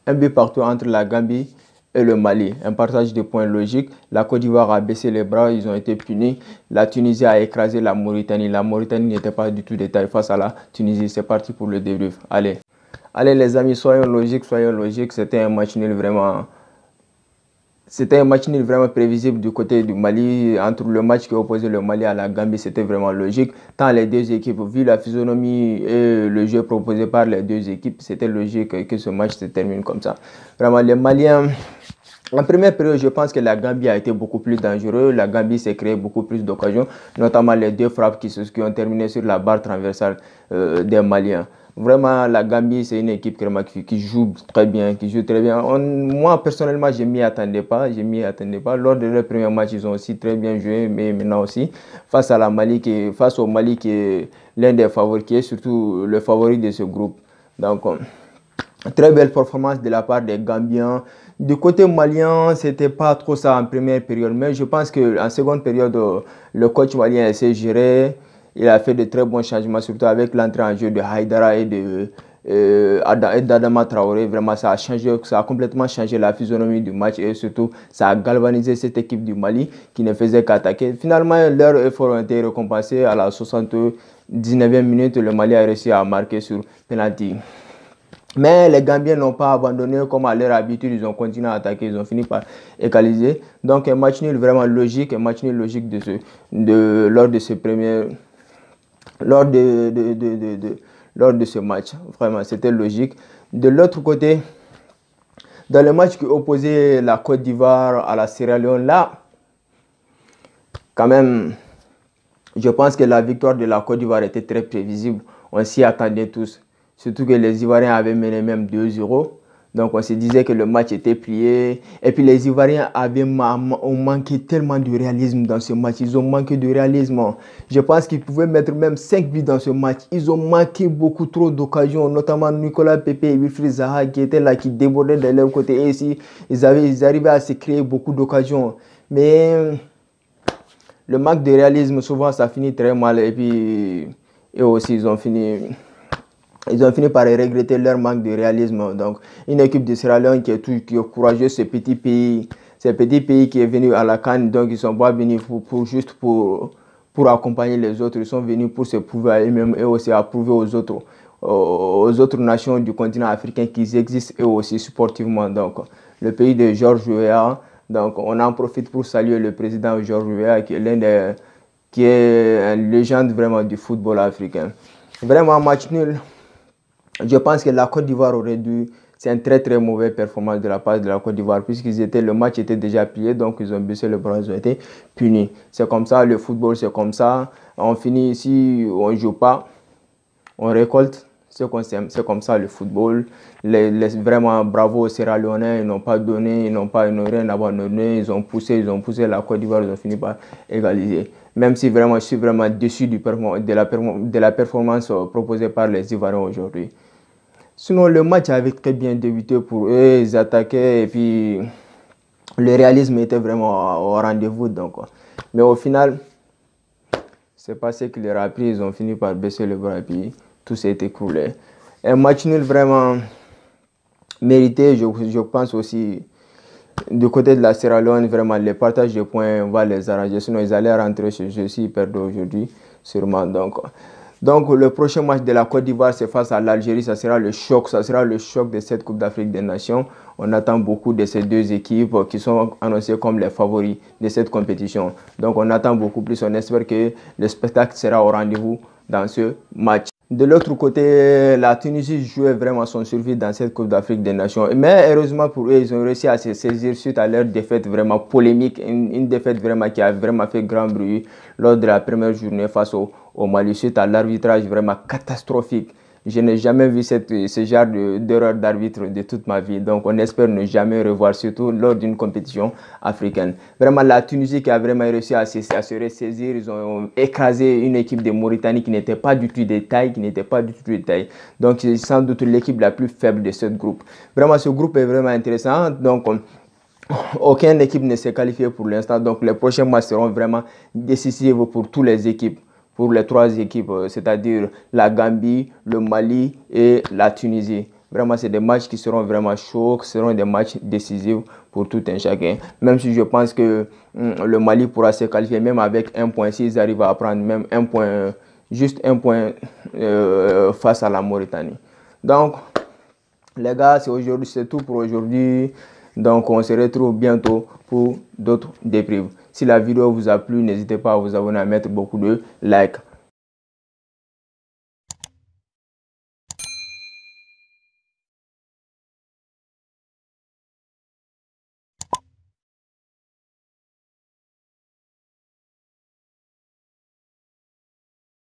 Un but partout entre la Gambie et le Mali. Un partage de points logique. La Côte d'Ivoire a baissé les bras, ils ont été punis. La Tunisie a écrasé la Mauritanie. La Mauritanie n'était pas du tout de taille face à la Tunisie. C'est parti pour le débrief. Allez. Allez les amis, soyons logiques, soyons logiques. C'était un match nul vraiment... C'était un match nul vraiment prévisible du côté du Mali. Entre le match qui opposait le Mali à la Gambie, c'était vraiment logique. Tant les deux équipes, vu la physionomie et le jeu proposé par les deux équipes, c'était logique que ce match se termine comme ça. Vraiment, les Maliens... En première période, je pense que la Gambie a été beaucoup plus dangereuse. La Gambie s'est créé beaucoup plus d'occasions, notamment les deux frappes qui ont terminé sur la barre transversale des Maliens. Vraiment, la Gambie, c'est une équipe qui joue très bien, qui joue très bien. Moi, personnellement, je ne m'y attendais pas. Lors de leur premier match, ils ont aussi très bien joué, mais maintenant aussi, face au Mali, qui est l'un des favoris, qui est surtout le favori de ce groupe. Donc, très belle performance de la part des Gambiens. Du côté malien, c'était pas trop ça en première période, mais je pense qu'en seconde période, le coach malien s'est géré. Il a fait de très bons changements, surtout avec l'entrée en jeu de Haïdara et d'Adama Traoré. Vraiment, ça a complètement changé la physionomie du match et surtout, ça a galvanisé cette équipe du Mali qui ne faisait qu'attaquer. Finalement, leurs efforts ont été récompensés à la 79e minute. Le Mali a réussi à marquer sur penalty. Mais les Gambiens n'ont pas abandonné comme à leur habitude, ils ont continué à attaquer, ils ont fini par égaliser. Donc un match nul vraiment logique, lors de ce match. Vraiment, c'était logique. De l'autre côté, dans le match qui opposait la Côte d'Ivoire à la Sierra Leone, là, quand même, je pense que la victoire de la Côte d'Ivoire était très prévisible. On s'y attendait tous. Surtout que les Ivoiriens avaient mené même 2-0. Donc on se disait que le match était plié. Et puis les Ivoiriens ont manqué tellement de réalisme dans ce match. Ils ont manqué de réalisme. Je pense qu'ils pouvaient mettre même 5 buts dans ce match. Ils ont manqué beaucoup trop d'occasions. Notamment Nicolas Pepe et Wilfried Zaha qui étaient là, qui débordaient de leur côté. Et ici, ils arrivaient à se créer beaucoup d'occasions. Mais le manque de réalisme, souvent, ça finit très mal. Et puis, eux aussi, ils ont fini par regretter leur manque de réalisme. Donc, une équipe de Sierra Leone qui est courageuse, ce petit pays qui est venu à la CAN, donc ils ne sont pas venus juste pour accompagner les autres, ils sont venus pour se prouver à eux-mêmes et aussi à prouver aux autres nations du continent africain qu'ils existent eux aussi sportivement. Donc, le pays de Georges Weah, donc on en profite pour saluer le président Georges Weah qui est une légende vraiment du football africain. Vraiment un match nul. Je pense que la Côte d'Ivoire aurait dû... C'est une très très mauvaise performance de la part de la Côte d'Ivoire le match était déjà plié, donc ils ont baissé le bras, ils ont été punis. C'est comme ça, le football c'est comme ça. On finit ici, on ne joue pas, on récolte. C'est comme ça le football. Vraiment bravo aux Sierra Leonais, ils n'ont pas donné, ils n'ont rien abandonné, ils ont poussé la Côte d'Ivoire, ils ont fini par égaliser. Même si vraiment, je suis vraiment déçu de la performance proposée par les Ivoiriens aujourd'hui. Sinon, le match avait très bien débuté pour eux, ils attaquaient et puis le réalisme était vraiment au rendez-vous. Mais au final, c'est pas ce qui leur a pris, ils ont fini par baisser le bras et puis tout s'est écroulé. Un match nul vraiment mérité, je pense aussi. Du côté de la Sierra Leone, vraiment, les partages de points va les arranger. Sinon, ils allaient rentrer chez eux s'ils perdent aujourd'hui, sûrement. Donc, le prochain match de la Côte d'Ivoire, c'est face à l'Algérie. Ça sera le choc de cette Coupe d'Afrique des Nations. On attend beaucoup de ces deux équipes qui sont annoncées comme les favoris de cette compétition. Donc, on attend beaucoup plus. On espère que le spectacle sera au rendez-vous dans ce match. De l'autre côté, la Tunisie jouait vraiment son survie dans cette Coupe d'Afrique des Nations. Mais heureusement pour eux, ils ont réussi à se saisir suite à leur défaite vraiment polémique. Une défaite vraiment qui a vraiment fait grand bruit lors de la première journée face au Mali, suite à l'arbitrage vraiment catastrophique. Je n'ai jamais vu ce genre d'erreur d'arbitre de toute ma vie. Donc, on espère ne jamais revoir, surtout lors d'une compétition africaine. Vraiment, la Tunisie qui a vraiment réussi à se ressaisir. Ils ont écrasé une équipe de Mauritanie qui n'était pas du tout de taille, Donc, c'est sans doute l'équipe la plus faible de ce groupe. Vraiment, ce groupe est vraiment intéressant. Donc, aucune équipe ne s'est qualifiée pour l'instant. Donc, les prochains matchs seront vraiment décisifs pour toutes les équipes. Pour les trois équipes, c'est-à-dire la Gambie, le Mali et la Tunisie. Vraiment, c'est des matchs qui seront vraiment chauds, qui seront des matchs décisifs pour tout un chacun. Même si je pense que le Mali pourra se qualifier, même avec un point, s'ils arrivent à prendre même un point, juste un point face à la Mauritanie. Donc, les gars, c'est tout pour aujourd'hui. Donc, on se retrouve bientôt pour d'autres débriefs. Si la vidéo vous a plu, n'hésitez pas à vous abonner, à mettre beaucoup de likes.